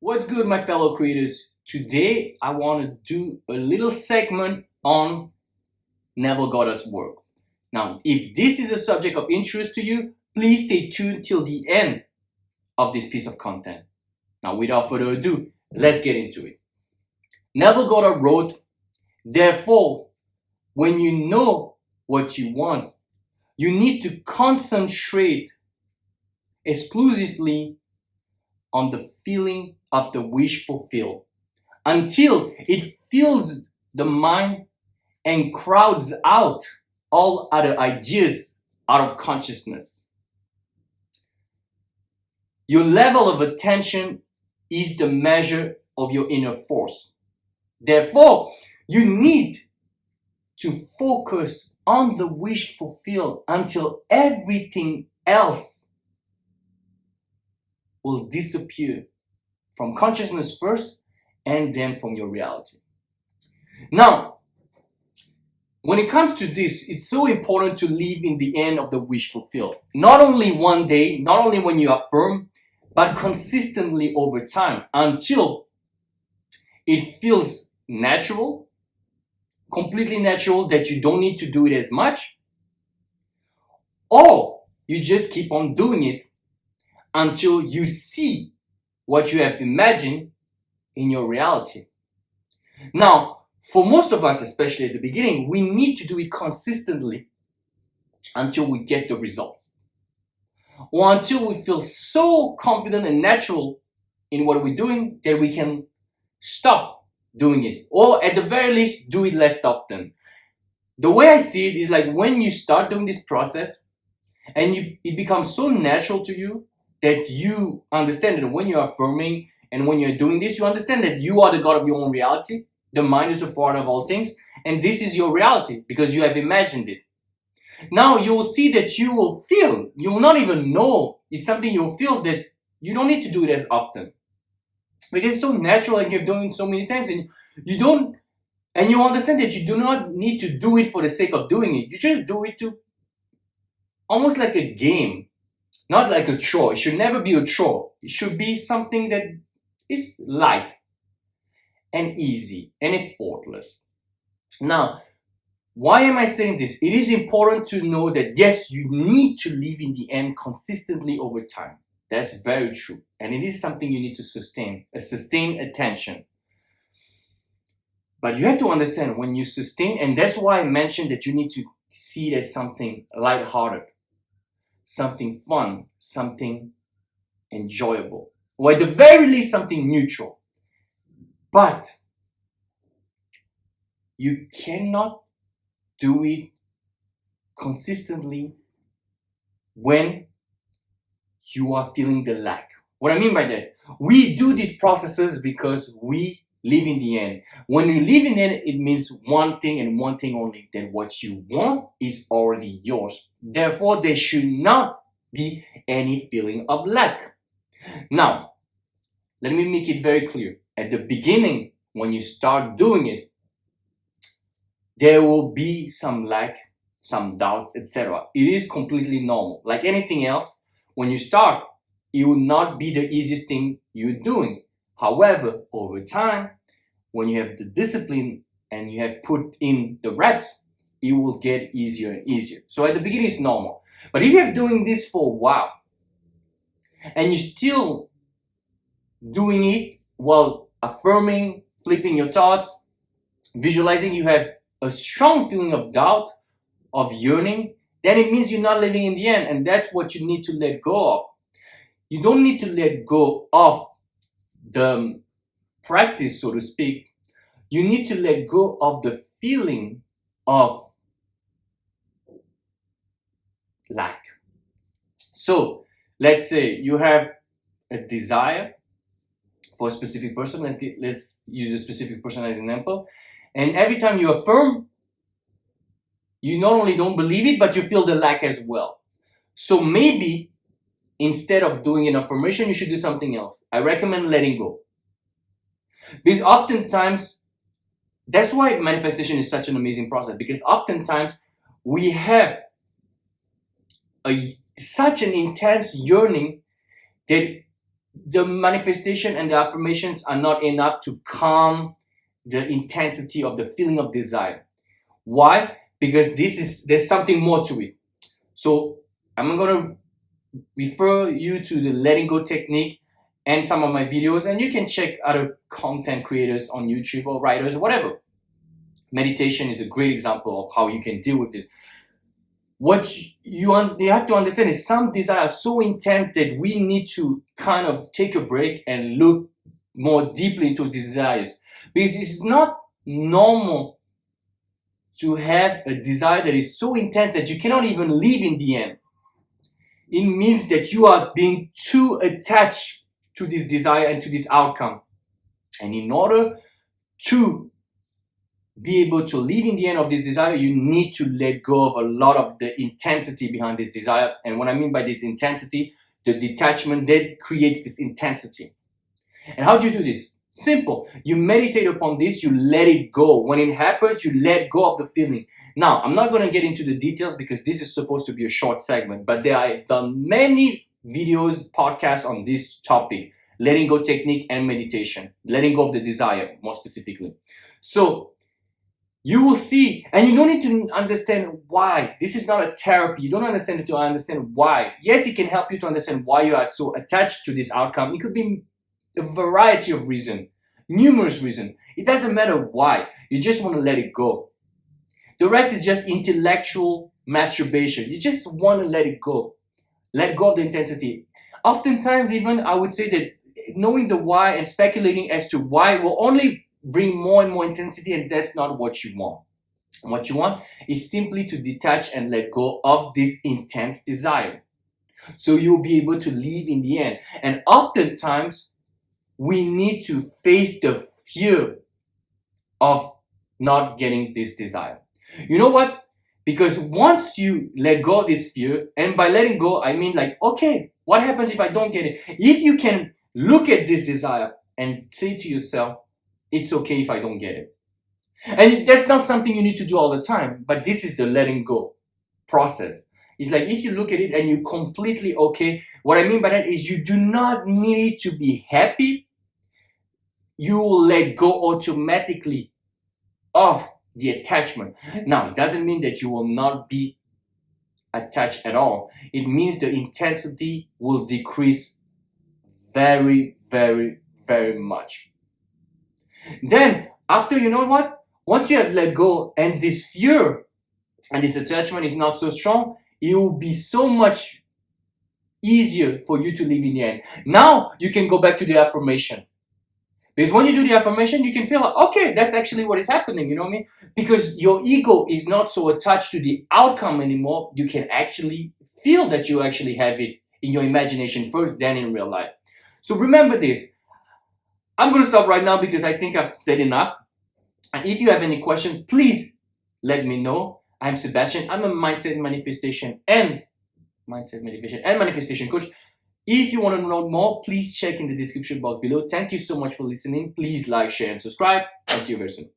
What's good, my fellow creators? Today, I want to do a little segment on Neville Goddard's work. Now, if this is a subject of interest to you, please stay tuned till the end of this piece of content. Now, without further ado, let's get into it. Neville Goddard wrote, "Therefore, when you know what you want, you need to concentrate exclusively on the feeling of the wish fulfilled until it fills the mind and crowds out all other ideas out of consciousness. Your level of attention is the measure of your inner force. Therefore, you need to focus on the wish fulfilled until everything else will disappear from consciousness first and then from your reality." Now, when it comes to this, it's so important to live in the end of the wish fulfilled. Not only one day, not only when you affirm, but consistently over time until it feels natural, completely natural, that you don't need to do it as much, or you just keep on doing it until you see what you have imagined in your reality. Now, for most of us, especially at the beginning, we need to do it consistently until we get the results, or until we feel so confident and natural in what we're doing that we can stop doing it, or at the very least, do it less often. The way I see it is like when you start doing this process and it becomes so natural to you that you understand that when you're affirming and when you're doing this, you understand that you are the God of your own reality. The mind is the father of all things, and this is your reality because you have imagined it. Now you will see that you will not even know, it's something you'll feel that you don't need to do it as often because it's so natural and you're doing it so many times, and you understand that you do not need to do it for the sake of doing it. You just do it to almost like a game, not like a chore. It should never be a chore. It should be something that is light and easy and effortless. Now, why am I saying this? It is important to know that yes, you need to live in the end consistently over time. That's very true. And it is something you need to sustain attention. But you have to understand when you sustain, and that's why I mentioned that you need to see it as something lighthearted, something fun, something enjoyable, or at the very least something neutral. But you cannot do it consistently when you are feeling the lack. What I mean by that, we do these processes because we live in the end. When you live in the end, it means one thing and one thing only, that what you want is already yours. Therefore, there should not be any feeling of lack. Now, let me make it very clear. At the beginning, when you start doing it, there will be some lack, some doubts, etc. It is completely normal. Like anything else, when you start, it will not be the easiest thing you're doing. However, over time, when you have the discipline and you have put in the reps, it will get easier and easier. So at the beginning, it's normal. But if you're doing this for a while and you're still doing it while affirming, flipping your thoughts, visualizing, you have a strong feeling of doubt, of yearning, then it means you're not living in the end, and that's what you need to let go of. You don't need to let go of the practice, so to speak. You need to let go of the feeling of lack. So let's say you have a desire for a specific person. Let's use a specific person as an example. And every time you affirm, you not only don't believe it, but you feel the lack as well. So maybe instead of doing an affirmation, you should do something else. I recommend letting go. Because oftentimes, that's why manifestation is such an amazing process, because oftentimes we have such an intense yearning that the manifestation and the affirmations are not enough to calm the intensity of the feeling of desire. Why? Because there's something more to it. So I'm gonna refer you to the letting go technique and some of my videos, and you can check other content creators on YouTube or writers or whatever. Meditation is a great example of how you can deal with it. What you have to understand is some desires are so intense that we need to kind of take a break and look more deeply into these desires, because it's not normal to have a desire that is so intense that you cannot even live in the end. It means that you are being too attached to this desire and to this outcome. And in order to be able to live in the end of this desire, you need to let go of a lot of the intensity behind this desire. And what I mean by this intensity, the detachment that creates this intensity. And how do you do this? Simple. You meditate upon this, you let it go. When it happens, you let go of the feeling. Now, I'm not going to get into the details because this is supposed to be a short segment, but I've done many videos, podcasts on this topic, letting go technique and meditation, letting go of the desire, more specifically. So you will see, and you don't need to understand why. This is not a therapy. You don't understand it to understand why. Yes, it can help you to understand why you are so attached to this outcome. It could be a variety of reasons, numerous reasons. It doesn't matter why. You just want to let it go. The rest is just intellectual masturbation. You just want to let it go. Let go of the intensity. Oftentimes, even I would say that knowing the why and speculating as to why will only bring more and more intensity, and that's not what you want. What you want is simply to detach and let go of this intense desire. So you'll be able to live in the end. And oftentimes, we need to face the fear of not getting this desire. You know what? Because once you let go of this fear, and by letting go, I mean like, okay, what happens if I don't get it? If you can look at this desire and say to yourself, it's okay if I don't get it. And that's not something you need to do all the time, but this is the letting go process. It's like if you look at it and you're completely okay, what I mean by that is you do not need to be happy. You will let go automatically of the attachment. Now, it doesn't mean that you will not be attached at all. It means the intensity will decrease very, very, very much. Then, after, you know what? Once you have let go and this fear and this attachment is not so strong, it will be so much easier for you to live in the end. Now, you can go back to the affirmation. Because when you do the affirmation, you can feel like, okay, that's actually what is happening, you know what I mean? Because your ego is not so attached to the outcome anymore. You can actually feel that you actually have it in your imagination first, then in real life. So remember this. I'm going to stop right now because I think I've said enough. And if you have any questions, please let me know. I'm Sebastian. I'm a mindset motivation and manifestation coach. If you want to know more, please check in the description box below. Thank you so much for listening. Please like, share, and subscribe. I'll see you very soon.